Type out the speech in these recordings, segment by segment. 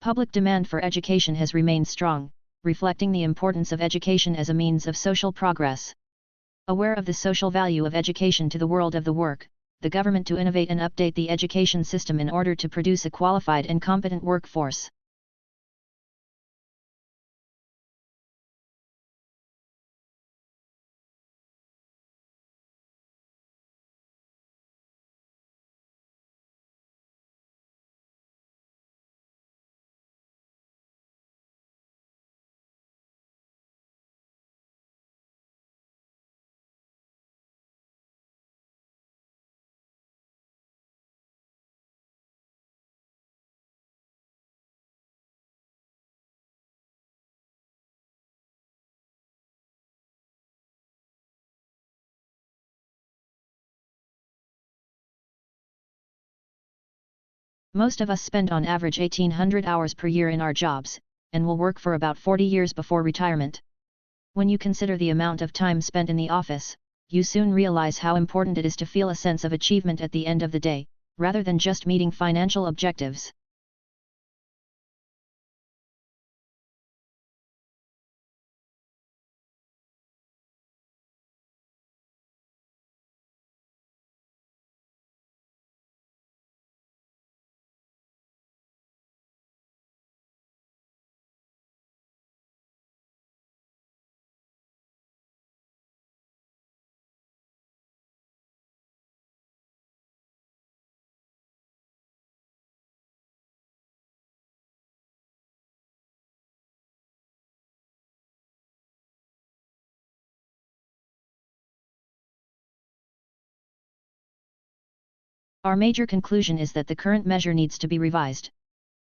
Public demand for education has remained strong, reflecting the importance of education as a means of social progress. Aware of the social value of education to the world of the work, the government to innovate and update the education system in order to produce a qualified and competent workforce. Most of us spend on average 1,800 hours per year in our jobs, and will work for about 40 years before retirement. When you consider the amount of time spent in the office, you soon realize how important it is to feel a sense of achievement at the end of the day, rather than just meeting financial objectives. Our major conclusion is that the current measure needs to be revised.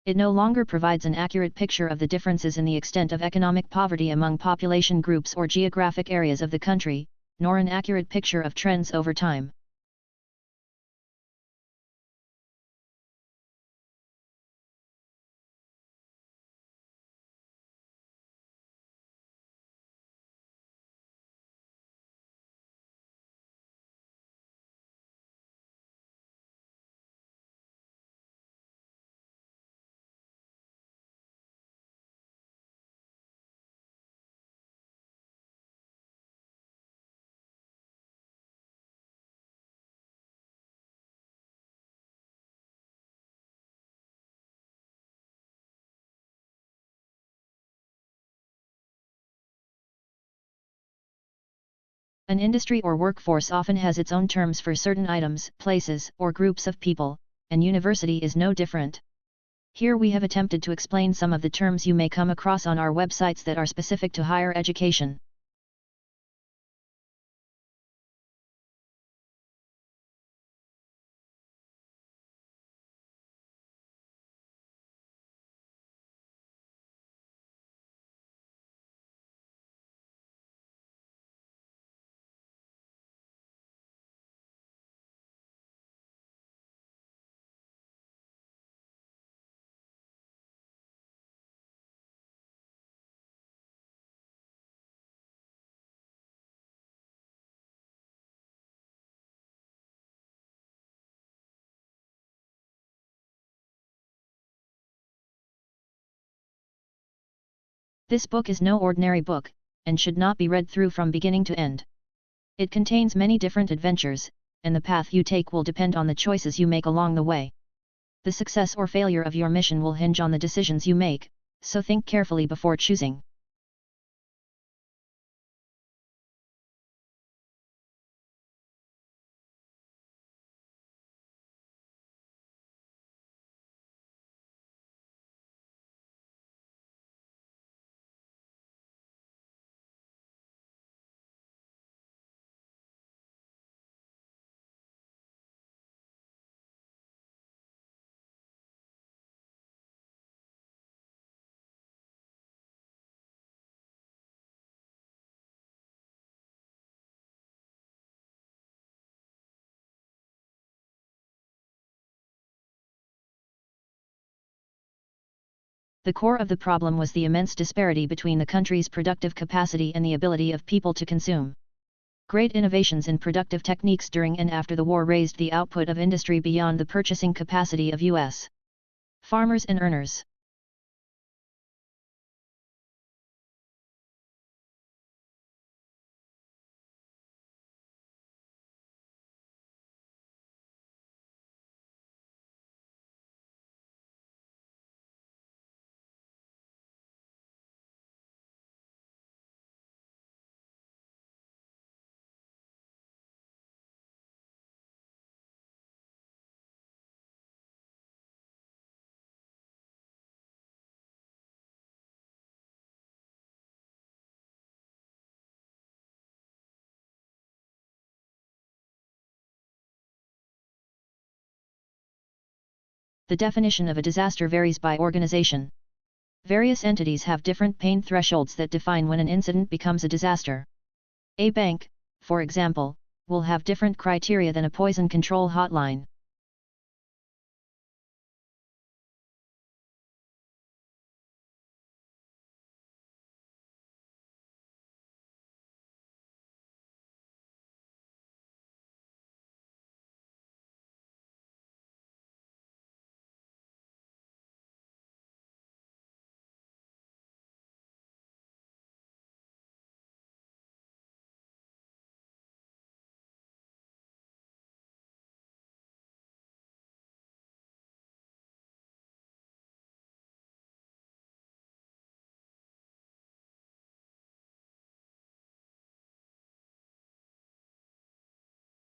It no longer provides an accurate picture of the differences in the extent of economic poverty among population groups or geographic areas of the country, nor an accurate picture of trends over time. An industry or workforce often has its own terms for certain items, places, or groups of people, and university is no different. Here we have attempted to explain some of the terms you may come across on our websites that are specific to higher education. This book is no ordinary book, and should not be read through from beginning to end. It contains many different adventures, and the path you take will depend on the choices you make along the way. The success or failure of your mission will hinge on the decisions you make, so think carefully before choosing. The core of the problem was the immense disparity between the country's productive capacity and the ability of people to consume. Great innovations in productive techniques during and after the war raised the output of industry beyond the purchasing capacity of U.S. farmers and earners. The definition of a disaster varies by organization. Various entities have different pain thresholds that define when an incident becomes a disaster. A bank, for example, will have different criteria than a poison control hotline.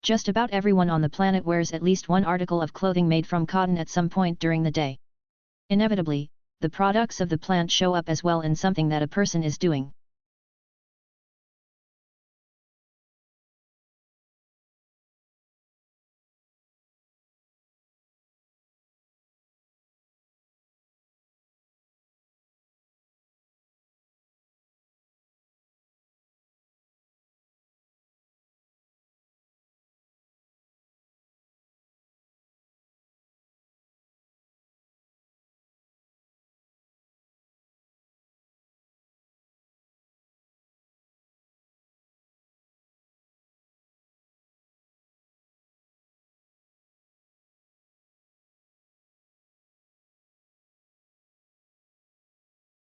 Just about everyone on the planet wears at least one article of clothing made from cotton at some point during the day. Inevitably, the products of the plant show up as well in something that a person is doing.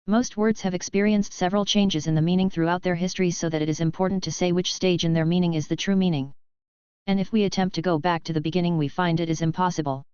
Most words have experienced several changes in the meaning throughout their histories, so that it is important to say which stage in their meaning is the true meaning. And if we attempt to go back to the beginning, we find it is impossible.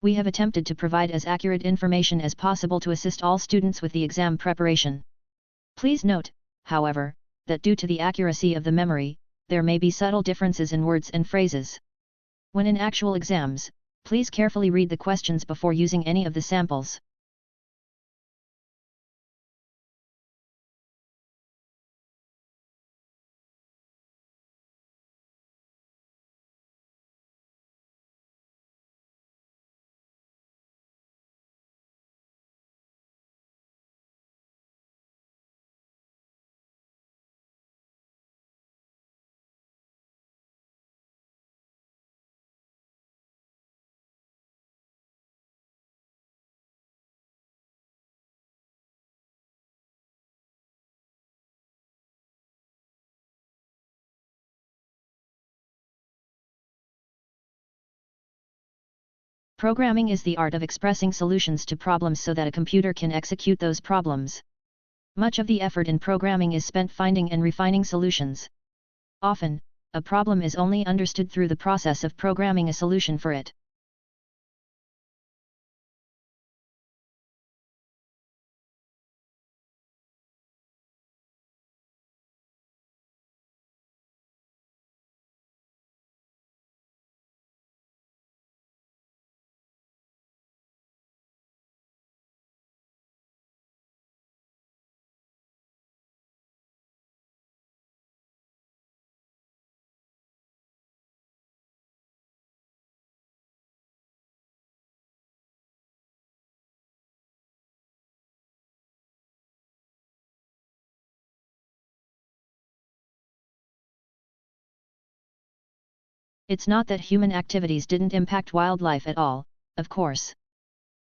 We have attempted to provide as accurate information as possible to assist all students with the exam preparation. Please note, however, that due to the accuracy of the memory, there may be subtle differences in words and phrases. When in actual exams, please carefully read the questions before using any of the samples. Programming is the art of expressing solutions to problems so that a computer can execute those problems. Much of the effort in programming is spent finding and refining solutions. Often, a problem is only understood through the process of programming a solution for it. It's not that human activities didn't impact wildlife at all, of course.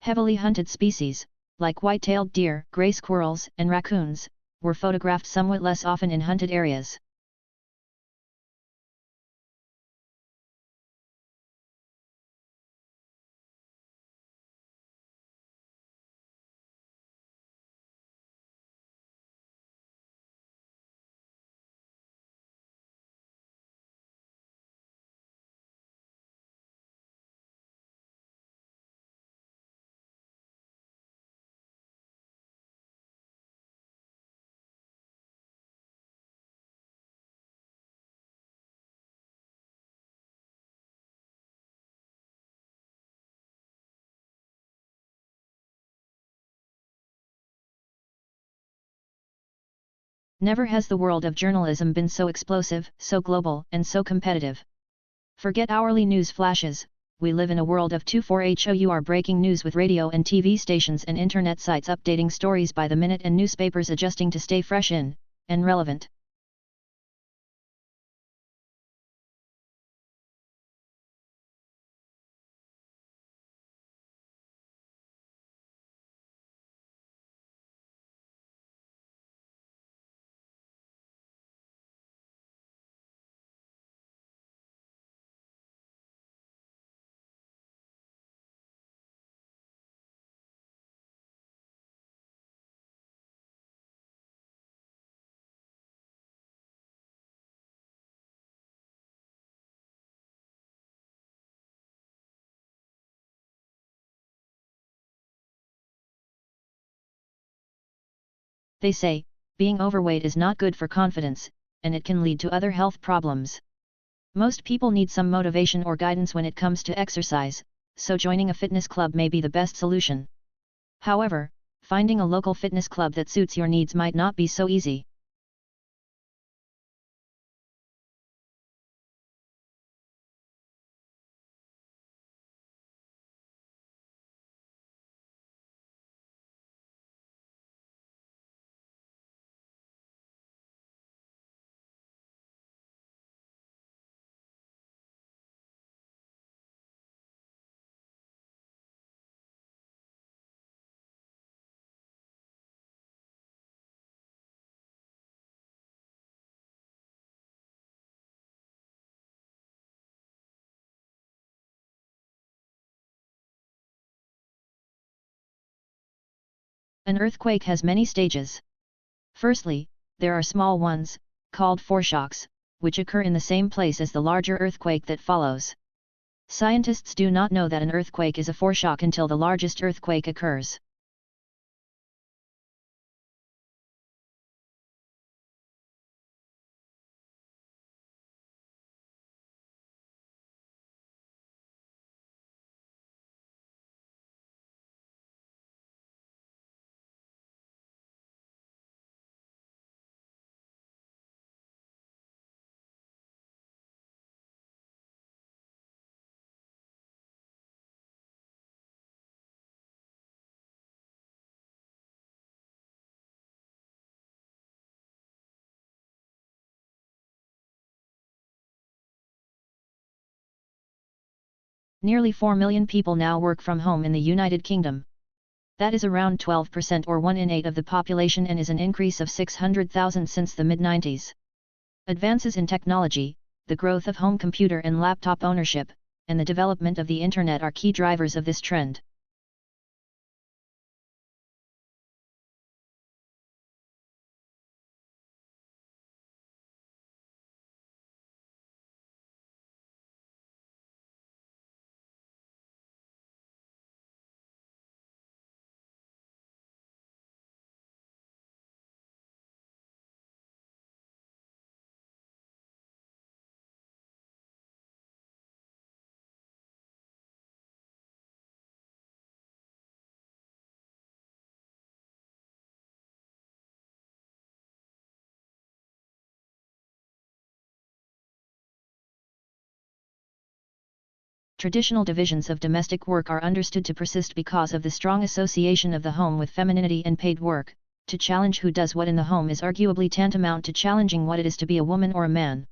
Heavily hunted species, like white-tailed deer, gray squirrels, and raccoons, were photographed somewhat less often in hunted areas. Never has the world of journalism been so explosive, so global, and so competitive. Forget hourly news flashes, we live in a world of 24-hour breaking news with radio and TV stations and internet sites updating stories by the minute and newspapers adjusting to stay fresh and relevant. They say, being overweight is not good for confidence, and it can lead to other health problems. Most people need some motivation or guidance when it comes to exercise, so joining a fitness club may be the best solution. However, finding a local fitness club that suits your needs might not be so easy. An earthquake has many stages. Firstly, there are small ones, called foreshocks, which occur in the same place as the larger earthquake that follows. Scientists do not know that an earthquake is a foreshock until the largest earthquake occurs. Nearly 4 million people now work from home in the United Kingdom. That is around 12% or 1 in 8 of the population and is an increase of 600,000 since the mid-90s. Advances in technology, the growth of home computer and laptop ownership, and the development of the Internet are key drivers of this trend. Traditional divisions of domestic work are understood to persist because of the strong association of the home with femininity and paid work. To challenge who does what in the home is arguably tantamount to challenging what it is to be a woman or a man.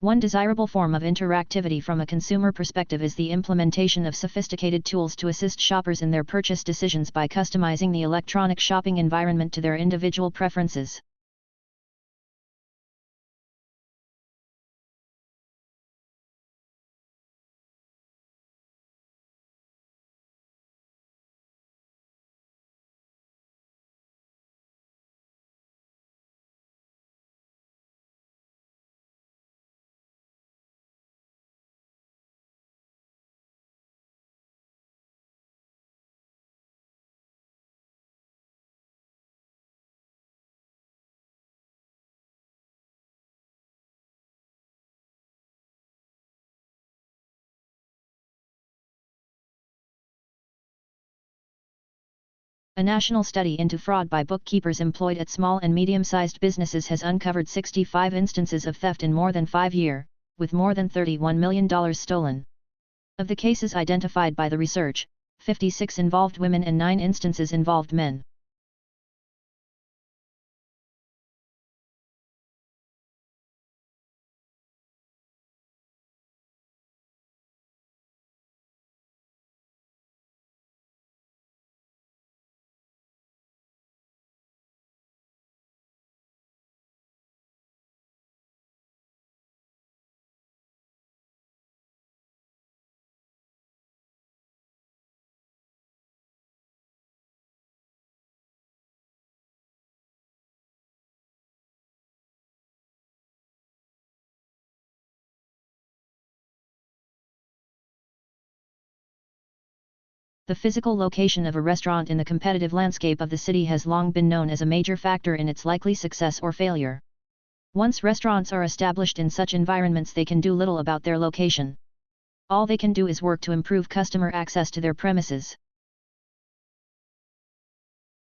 One desirable form of interactivity from a consumer perspective is the implementation of sophisticated tools to assist shoppers in their purchase decisions by customizing the electronic shopping environment to their individual preferences. A national study into fraud by bookkeepers employed at small and medium-sized businesses has uncovered 65 instances of theft in more than 5 years, with more than $31 million stolen. Of the cases identified by the research, 56 involved women and 9 instances involved men. The physical location of a restaurant in the competitive landscape of the city has long been known as a major factor in its likely success or failure. Once restaurants are established in such environments, they can do little about their location. All they can do is work to improve customer access to their premises.